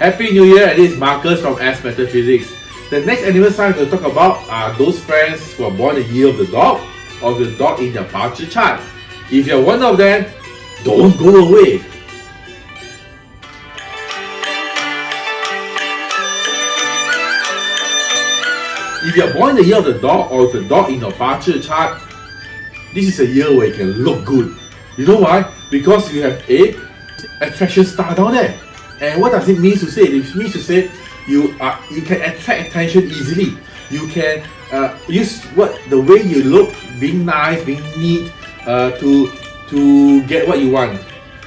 Happy New Year, and this is Marcus from Ask Metaphysics. The next animal sign to talk about are those friends who are born the year of the dog or the dog in their birth chart. If you're one of them, don't go away. If you're born the year of the dog or the dog in your birth chart, this is a year where you can look good. You know why? Because you have a attraction star down there. And what does it mean to say? It means to say you can attract attention easily. You can use the way you look, being nice, being neat, to get what you want.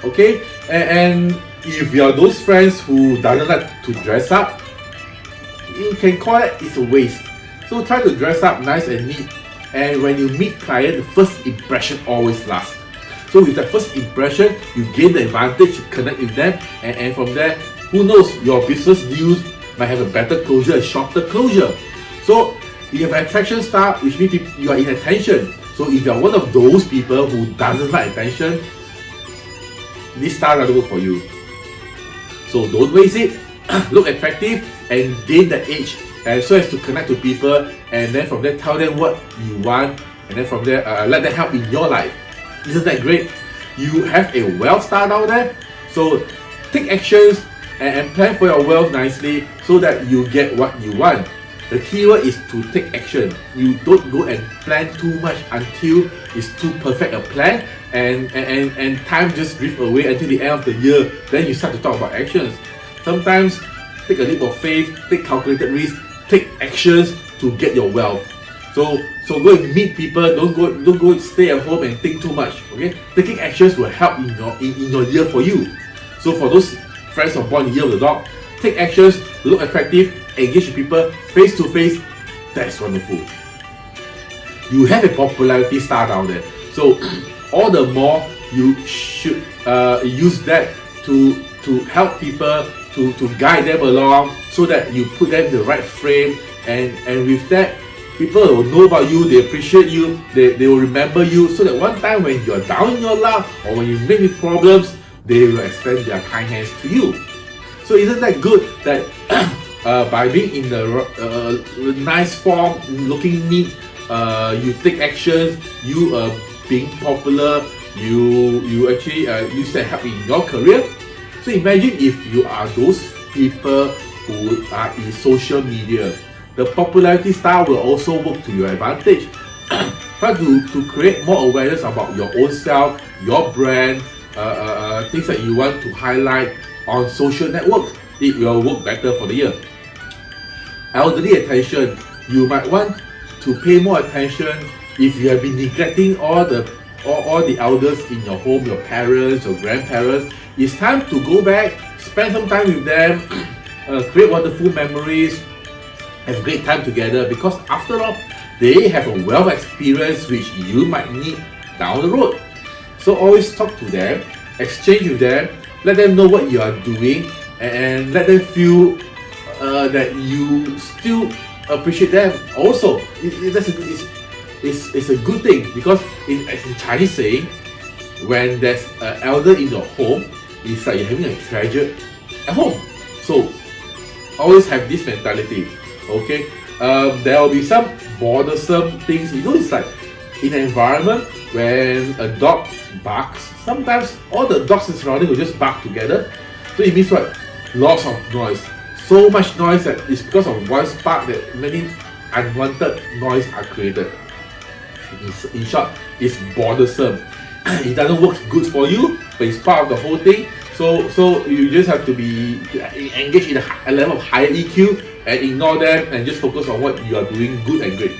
Okay? And if you are those friends who doesn't like to dress up, you can call it's a waste. So try to dress up nice and neat. And when you meet client, the first impression always lasts. So with that first impression, you gain the advantage to connect with them, and from there, who knows, your business deals might have a better closure, a shorter closure. So you have an attraction star, which means you are in attention. So if you are one of those people who doesn't like attention, this star doesn't work for you. So don't waste it. Look attractive and gain the edge, and so as to connect to people, and then from there tell them what you want, and then from there let them help in your life. Isn't that great? You have a wealth star down there, so take actions and plan for your wealth nicely so that you get what you want. The key word is to take action. You don't go and plan too much until it's too perfect a plan, and time just drift away until the end of the year. Then you start to talk about actions. Sometimes take a leap of faith, take calculated risks, take actions to get your wealth. So go and meet people. Don't go stay at home and think too much. Okay, taking actions will help in your year for you. So for those friends who are born in the year of the dog, take actions, look attractive, engage with people face to face. That's wonderful. You have a popularity star down there, so all the more you should use that to help people, to guide them along, so that you put them in the right frame, and with that, people will know about you, they appreciate you, they will remember you, so that one time when you're down in your luck or when you meet with problems, they will extend their kind hands to you. So isn't that good that by being in the nice form, looking neat, you take actions, you being popular, you actually use that help in your career. So imagine if you are those people who are in social media. The popularity star will also work to your advantage. Try to create more awareness about your own self, your brand, things that you want to highlight on social networks. It will work better for the year. Elderly attention. You might want to pay more attention if you have been neglecting all the elders in your home, your parents, your grandparents. It's time to go back, spend some time with them, create wonderful memories, have a great time together, because after all, they have a wealth of experience which you might need down the road. So always talk to them, exchange with them, let them know what you are doing, and let them feel that you still appreciate them also. It's a good thing, because as in Chinese saying, when there's an elder in your home, it's like you're having a treasure at home. So always have this mentality. Okay, there will be some bothersome things. It's like in an environment when a dog barks, sometimes all the dogs in surrounding will just bark together. So it means what? Lots of noise. So much noise that it's because of one spark that many unwanted noise are created. In short, it's bothersome. It doesn't work good for you, but it's part of the whole thing. So you just have to be engaged in a level of higher EQ and ignore them and just focus on what you are doing good and great.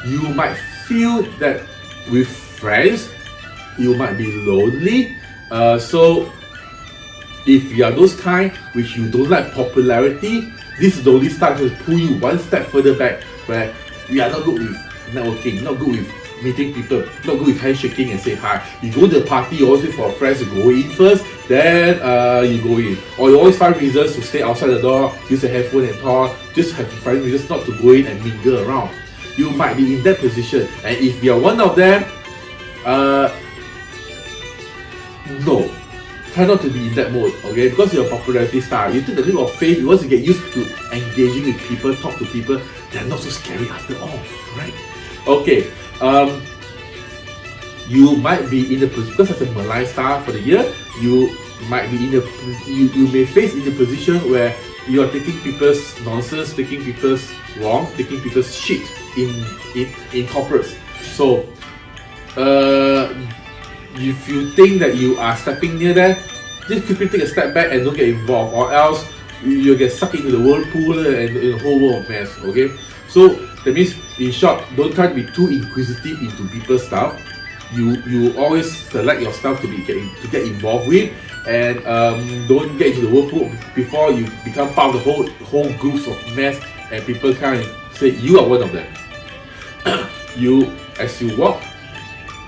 You might feel that with friends, you might be lonely. So if you are those kind which you don't like popularity, this lonely start to pull you one step further back, where you are not good with networking, not good with meeting people, not good with handshaking and say hi. You go to the party, you always wait for friends to go in first, then you go in. Or you always find reasons to stay outside the door, use a headphone and talk, just have find reasons not to go in and mingle around. You might be in that position, and if you are one of them, no. try not to be in that mode, okay? Because you're a popularity star, you take the leap of faith. Once you get used to engaging with people, talk to people, they're not so scary after all, right? Okay, you might be in the position, because as a Malay star for the year, you might be in the, you may face in the position where you are taking people's nonsense, taking people's wrong, taking people's shit in corporates. So, if you think that you are stepping near there, just quickly take a step back and don't get involved, or else you'll get sucked into the whirlpool and the whole world of mess, okay? So that means, in short, don't try to be too inquisitive into people's stuff. You always select your stuff to get involved with, and don't get into the whirlpool before you become part of the whole groups of mess, and people kind of say you are one of them. As you walk,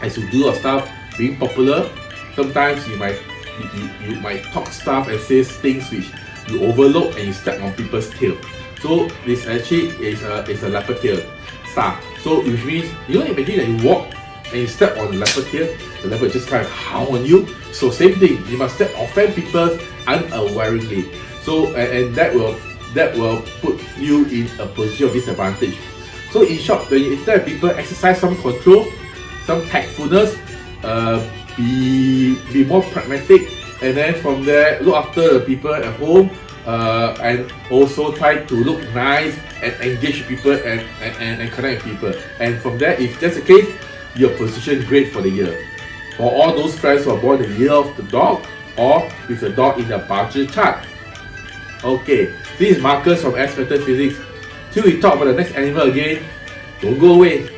as you do your stuff, being popular, sometimes you might talk stuff and say things which you overlook and you step on people's tail. So this actually is a leopard tail star. So which means, imagine that you walk and you step on the leopard tail, the leopard just kind of howl on you. So same thing, you must offend people unawareingly. So and that will put you in a position of disadvantage. So in short, when you interact with people, exercise some control, some tactfulness, be more pragmatic, and then from there look after the people at home, and also try to look nice and engage people and connect with people. And from there, if that's the case, you're positioned great for the year. For all those friends who are born in the year of the dog, or with the dog in the Bachi chart. Okay, this is Marcus from S Method Physics. Till we talk about the next animal again, don't go away.